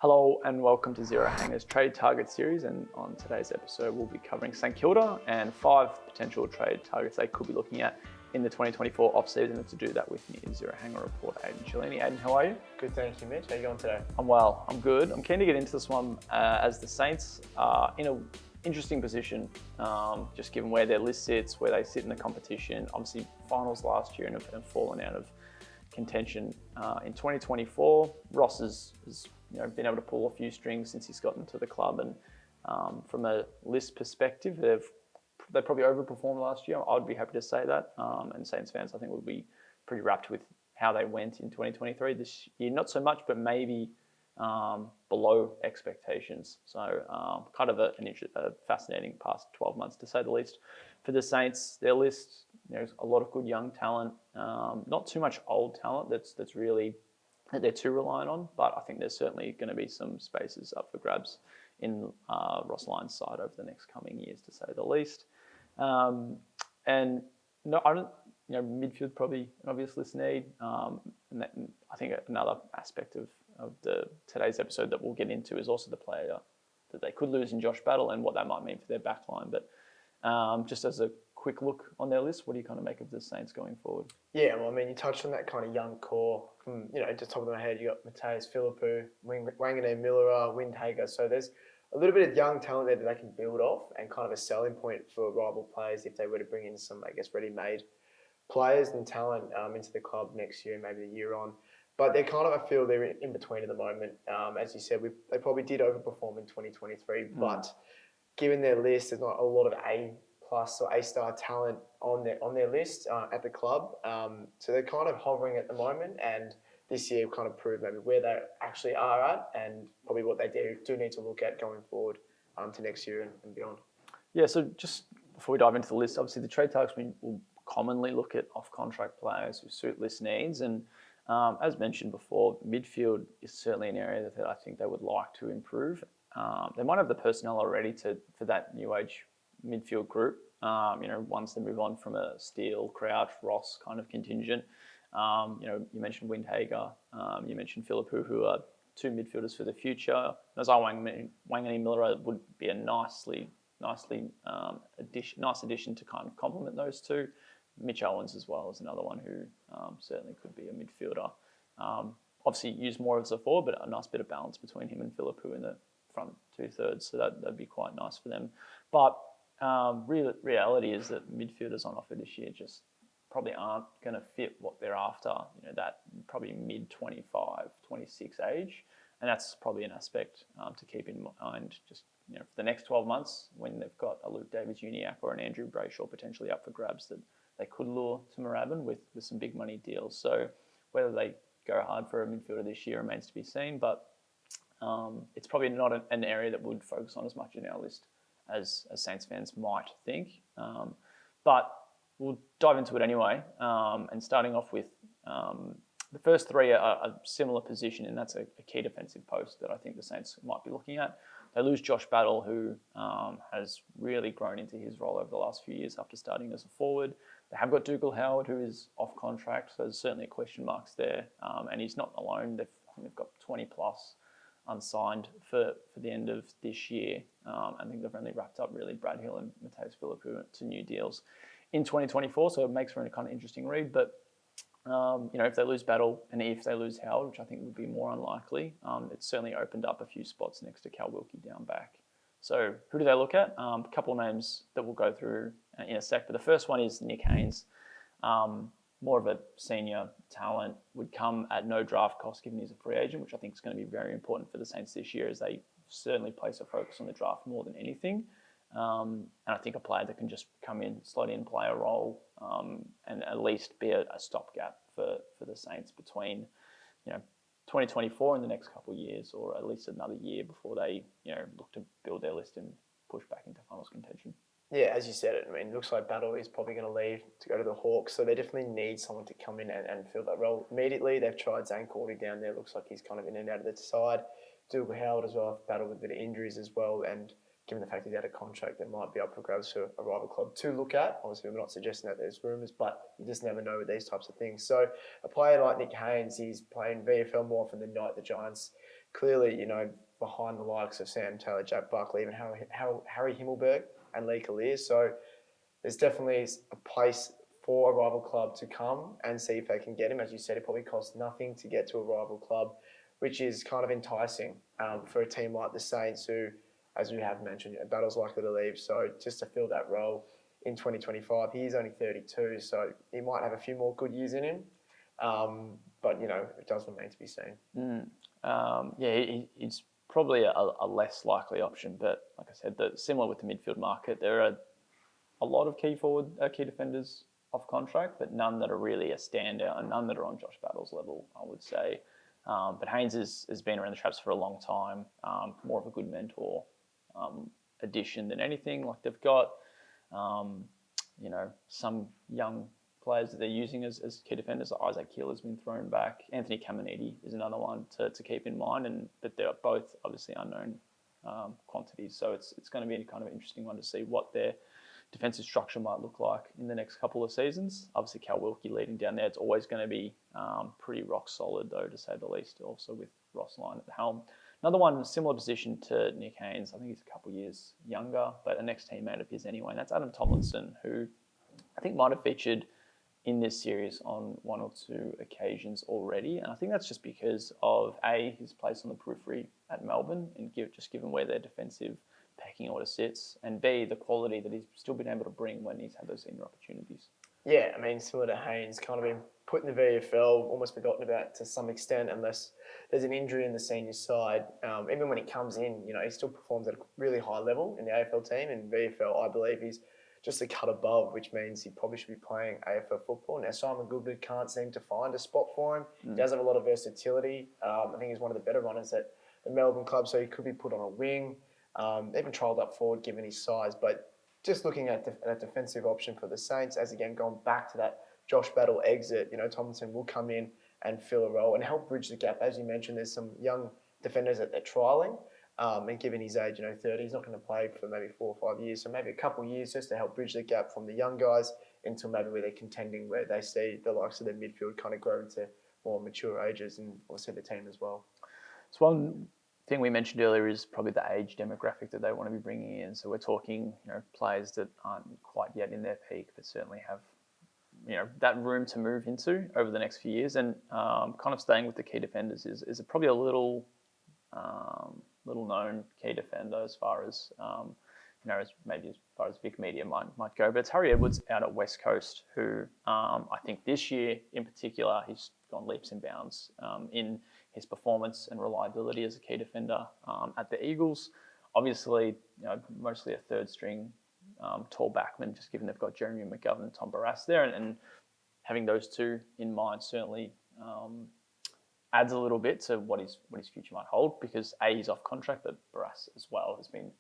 Hello and welcome to Zero Hangers Trade Target Series, and on today's episode we'll be covering St Kilda and 5 potential trade targets they could be looking at in the 2024 off-season. And to do that with me is Zero Hanger reporter Aidan Cellini. Aidan, how are you? Good, thank you, Mitch. How are you going today? I'm well, I'm good. I'm keen to get into this one as the Saints are in an interesting position, just given where their list sits, where they sit in the competition. Obviously finals last year and have fallen out of contention. In 2024, Ross has been able to pull a few strings since he's gotten to the club, and from a list perspective, they probably overperformed last year. I'd be happy to say that, and Saints fans I think will be pretty rapt with how they went in 2023. This year, not so much, but maybe below expectations. So kind of a fascinating past 12 months to say the least for the Saints. Their list, there's a lot of good young talent, not too much old talent that's really that they're too reliant on, but I think there's certainly going to be some spaces up for grabs in Ross Lyon's side over the next coming years, to say the least. And no, I don't. Midfield probably an obvious list need. And I think another aspect of today's episode that we'll get into is also the player that they could lose in Josh Battle and what that might mean for their backline. But just as a quick look on their list, what do you kind of make of the Saints going forward? Yeah, well, I mean, you touched on that kind of young core. From, just top of my head, you got Mateus Philippou, Wangane Millera, Windhager. So there's a little bit of young talent there that they can build off, and kind of a selling point for rival players if they were to bring in some, ready-made players and talent into the club next year, maybe the year on. But they're kind of, I feel they're in between at the moment. As you said, they probably did overperform in 2023, but given their list, there's not a lot of A+ or A-star talent on their list at the club. So they're kind of hovering at the moment, and this year kind of proved maybe where they actually are at, and probably what they do need to look at going forward to next year and beyond. Yeah, so just before we dive into the list, obviously the trade targets, we will commonly look at off-contract players who suit list needs, and as mentioned before, midfield is certainly an area that I think they would like to improve. They might have the personnel already for that new age midfield group, once they move on from a Steele, Crouch, Ross kind of contingent. You mentioned Windhager, you mentioned Philippou, who are 2 midfielders for the future. Wangane Millera would be a nice addition to kind of complement those two. Mitch Owens as well is another one who certainly could be a midfielder. Obviously used more as a forward, but a nice bit of balance between him and Philippou in the front 2/3, so that'd be quite nice for them. But reality is that midfielders on offer this year just probably aren't going to fit what they're after, that probably mid-25, 26 age. And that's probably an aspect to keep in mind just for the next 12 months when they've got a Luke Davies-Uniacke or an Andrew Brayshaw potentially up for grabs that they could lure to Moorabbin with some big money deals. So whether they go hard for a midfielder this year remains to be seen, but it's probably not an area that would focus on as much in our list as Saints fans might think. But we'll dive into it anyway, and starting off with the first 3 are a similar position, and that's a key defensive post that I think the Saints might be looking at. They lose Josh Battle, who has really grown into his role over the last few years after starting as a forward. They have got Dougal Howard, who is off contract, so there's certainly question marks there. And he's not alone. They've got 20 plus unsigned for the end of this year. I think they've only wrapped up really Brad Hill and Mateus Philippou to new deals in 2024, so it makes for a kind of interesting read. But if they lose Battle and if they lose Howard, which I think would be more unlikely, it's certainly opened up a few spots next to Cal Wilkie down back. So who do they look at? A couple of names that we'll go through in a sec, but the first one is Nick Haynes. More of a senior talent, would come at no draft cost given he's a free agent, which I think is going to be very important for the Saints this year, as they certainly place a focus on the draft more than anything. And I think a player that can just come in, slot in, play a role, and at least be a stopgap for the Saints between 2024 and the next couple of years, or at least another year before they look to build their list and push back into finals contention. Yeah, as you said it, it looks like Battle is probably going to leave to go to the Hawks, so they definitely need someone to come in and fill that role immediately. They've tried Zane Corley down there. Looks like he's kind of in and out of the side. Dougal Howard as well, battled with a bit of injuries as well, and given the fact that he had a contract that might be up for grabs for a rival club to look at. Obviously, we're not suggesting that there's rumours, but you just never know with these types of things. So a player like Nick Haynes, he's playing VFL more often than not. The Giants clearly, behind the likes of Sam Taylor, Jack Buckley, even Harry Himmelberg and Lee Kalir. So there's definitely a place for a rival club to come and see if they can get him. As you said, it probably costs nothing to get to a rival club, which is kind of enticing for a team like the Saints who, as we have mentioned, Battle's likely to leave. So just to fill that role in 2025, he is only 32, so he might have a few more good years in him. But, it does remain to be seen. He's probably a less likely option. But like I said, similar with the midfield market, there are a lot of key defenders off contract, but none that are really a standout and none that are on Josh Battle's level, I would say. But Haynes has been around the traps for a long time, more of a good mentor addition than anything. Like they've got, some young players that they're using as key defenders. Like Isaac Kilda has been thrown back. Anthony Caminiti is another one to keep in mind, but they're both obviously unknown quantities. So it's going to be a kind of interesting one to see what their defensive structure might look like in the next couple of seasons. Obviously, Cal Wilkie leading down there. It's always going to be pretty rock solid, though, to say the least, also with Ross Lyon at the helm. Another one, similar position to Nick Haynes. I think he's a couple of years younger, but a next teammate of his anyway. And that's Adam Tomlinson, who I think might have featured in this series on one or two occasions already. And I think that's just because of, A, his place on the periphery at Melbourne, and given where their defensive pecking order sits, and B, the quality that he's still been able to bring when he's had those senior opportunities. Yeah, I mean, similar to Haynes, kind of been put in the VFL, almost forgotten about to some extent, unless there's an injury in the senior side. Even when he comes in, he still performs at a really high level in the AFL team. In VFL, I believe he's just a cut above, which means he probably should be playing AFL football. Now, Simon Goodwood can't seem to find a spot for him. He does have a lot of versatility. I think he's one of the better runners at the Melbourne club, so he could be put on a wing. Even trialled up forward given his size, but just looking at a defensive option for the Saints, as again going back to that Josh Battle exit, Tomlinson will come in and fill a role and help bridge the gap. As you mentioned, there's some young defenders that they're trialling, and given his age, 30, he's not going to play for maybe 4 or 5 years, so maybe a couple of years just to help bridge the gap from the young guys until maybe where they're contending, where they see the likes of their midfield kind of grow into more mature ages, and also the team as well. So one thing we mentioned earlier is probably the age demographic that they want to be bringing in. So we're talking, players that aren't quite yet in their peak, but certainly have, that room to move into over the next few years. And kind of staying with the key defenders is probably a little known key defender as far as, as far as Vic Media might go. But it's Harry Edwards out at West Coast, who I think this year in particular, he's gone leaps and bounds in his performance and reliability as a key defender at the Eagles. Obviously, mostly a third string tall backman, just given they've got Jeremy McGovern and Tom Barrass there, and having those two in mind certainly adds a little bit to what his future might hold, because A, he's off contract, but Barrass as well has been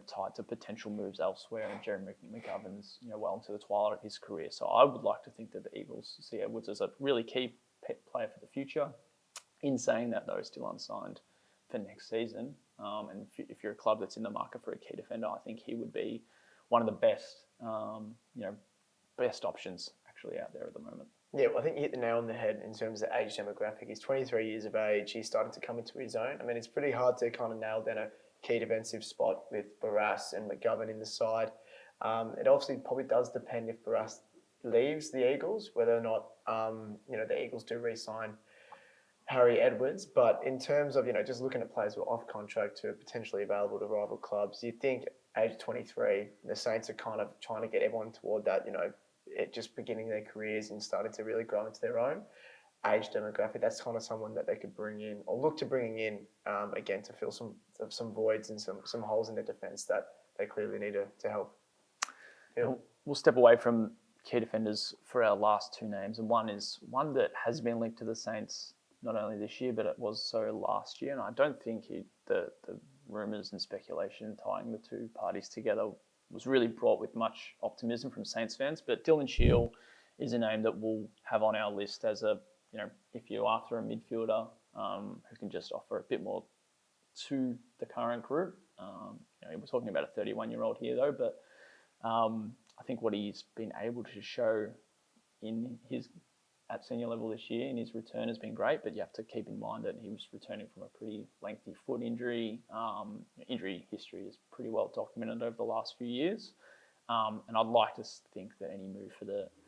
tied to potential moves elsewhere, and Jeremy McGovern's well into the twilight of his career. So I would like to think that the Eagles see Edwards as a really key player for the future. In saying that, though, still unsigned for next season. And if you're a club that's in the market for a key defender, I think he would be one of the best, best options actually out there at the moment. Yeah, well, I think you hit the nail on the head in terms of the age demographic. He's 23 years of age. He's starting to come into his own. I mean, it's pretty hard to kind of nail down a key defensive spot with Barrass and McGovern in the side. It obviously probably does depend if Barrass leaves the Eagles, whether or not, the Eagles do re-sign Harry Edwards. But in terms of, just looking at players who are off contract who are potentially available to rival clubs, you think age 23, the Saints are kind of trying to get everyone toward that, just beginning their careers and starting to really grow into their own age demographic. That's kind of someone that they could bring in or look to bringing in, again, to fill some voids and some holes in their defence that they clearly need to help fill. We'll step away from key defenders for our last two names, and one that has been linked to the Saints not only this year, but it was so last year. And I don't think the rumours and speculation tying the two parties together was really brought with much optimism from Saints fans. But Dylan Shiel is a name that we'll have on our list as a, if you're after a midfielder who can just offer a bit more to the current group. We're talking about a 31-year-old here, though, but I think what he's been able to show in his at senior level this year, and his return has been great, but you have to keep in mind that he was returning from a pretty lengthy foot injury. Injury history is pretty well documented over the last few years. And I'd like to think that any move for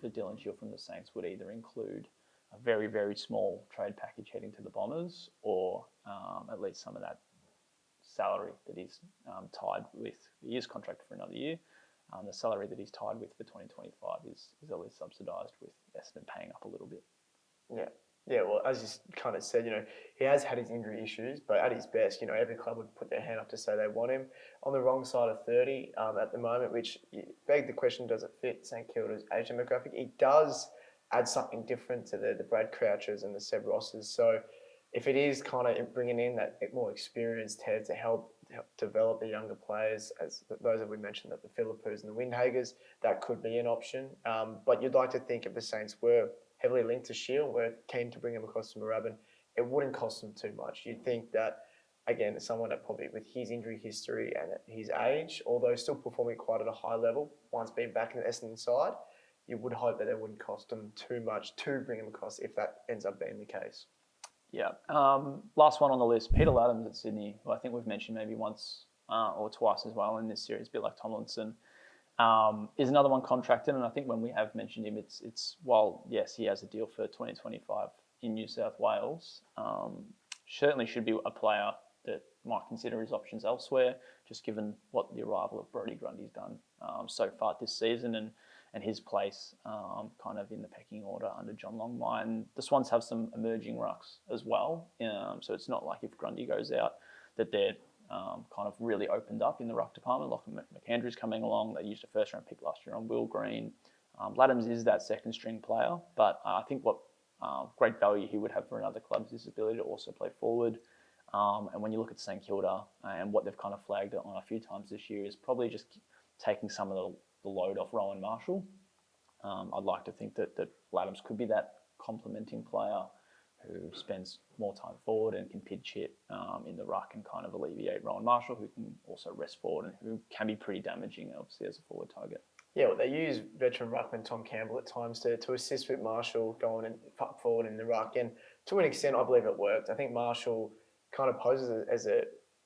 Dylan Shiel from the Saints would either include a very, very small trade package heading to the Bombers, or at least some of that salary that he's tied with. He is contracted for another year. The salary that he's tied with for 2025 is at least subsidised, with Essendon paying up a little bit. Yeah. Well, as you kind of said, he has had his injury issues, but at his best, every club would put their hand up to say they want him. On the wrong side of 30 at the moment, which begs the question, does it fit St Kilda's age demographic? It does add something different to the Brad Crouchers and the Seb Rosses. So if it is kind of bringing in that more experienced head to help develop the younger players, as those that we mentioned, that the Philippus and the Windhagers, that could be an option. But you'd like to think if the Saints were heavily linked to Shiel, we're keen to bring him across to Moorabbin, it wouldn't cost them too much. You'd think that, again, someone that probably with his injury history and at his age, although still performing quite at a high level, once being back in the Essendon side, you would hope that it wouldn't cost them too much to bring him across if that ends up being the case. Yeah. Last one on the list, Peter Ladhams at Sydney, who I think we've mentioned maybe once or twice as well in this series, a bit like Tomlinson, is another one contracted. And I think when we have mentioned him, it's while, yes, he has a deal for 2025 in New South Wales, certainly should be a player that might consider his options elsewhere, just given what the arrival of Brodie Grundy's done so far this season, and his place kind of in the pecking order under John Longmire. And the Swans have some emerging rucks as well. So it's not like if Grundy goes out that they're kind of really opened up in the ruck department. Lachlan McAndrew's coming along. They used a first-round pick last year on Will Green. Ladhams is that second-string player, but I think what great value he would have for another club is his ability to also play forward. And when you look at St Kilda and what they've kind of flagged on a few times this year is probably just taking some of the load off Rowan Marshall. I'd like to think that Ladhams could be that complementing player who spends more time forward and can pitch hit in the ruck and kind of alleviate Rowan Marshall, who can also rest forward and who can be pretty damaging, obviously, as a forward target. Yeah, well, they use veteran ruckman Tom Campbell at times to assist with Marshall going and up forward in the ruck. And to an extent, I believe it worked. I think Marshall kind of poses as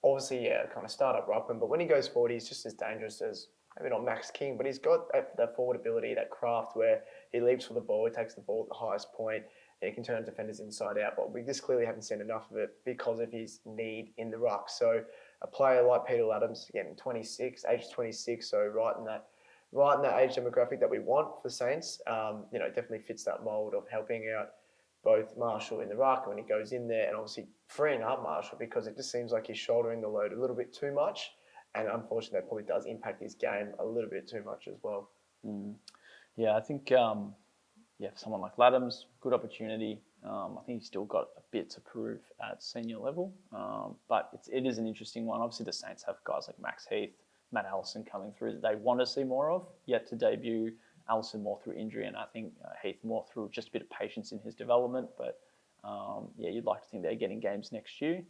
obviously, kind of start-up ruckman, but when he goes forward, he's just as dangerous as, maybe not Max King, but he's got that forward ability, that craft where he leaps for the ball, he takes the ball at the highest point, and he can turn defenders inside out. But we just clearly haven't seen enough of it because of his need in the ruck. So a player like Peter Ladhams, again, age 26, so right in that age demographic that we want for Saints, definitely fits that mould of helping out both Marshall in the ruck when he goes in there, and obviously freeing up Marshall because it just seems like he's shouldering the load a little bit too much. And unfortunately, that probably does impact his game a little bit too much as well. Yeah, I think, for someone like Ladhams, good opportunity. I think he's still got a bit to prove at senior level. But it is an interesting one. Obviously, the Saints have guys like Max Heath, Matt Allison coming through that they want to see more of, yet to debut. Allison more through injury, and I think Heath more through just a bit of patience in his development. But you'd like to think they're getting games next year.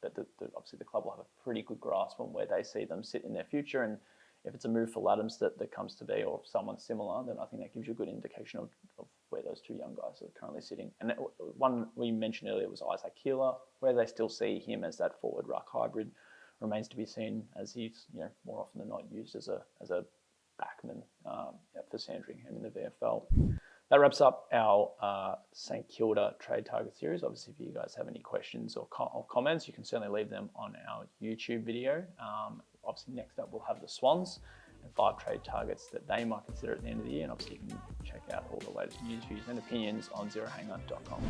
But obviously the club will have a pretty good grasp on where they see them sit in their future. And if it's a move for Ladhams that comes to be, or someone similar, then I think that gives you a good indication of where those two young guys are currently sitting. And one we mentioned earlier was Isaac Keeler, where they still see him as that forward ruck hybrid remains to be seen, as he's more often than not used as a backman for Sandringham in the VFL. That wraps up our St Kilda trade target series. Obviously, if you guys have any questions or comments, you can certainly leave them on our YouTube video. Obviously, next up, we'll have the Swans and 5 trade targets that they might consider at the end of the year. And obviously, you can check out all the latest news, views, and opinions on zerohanger.com.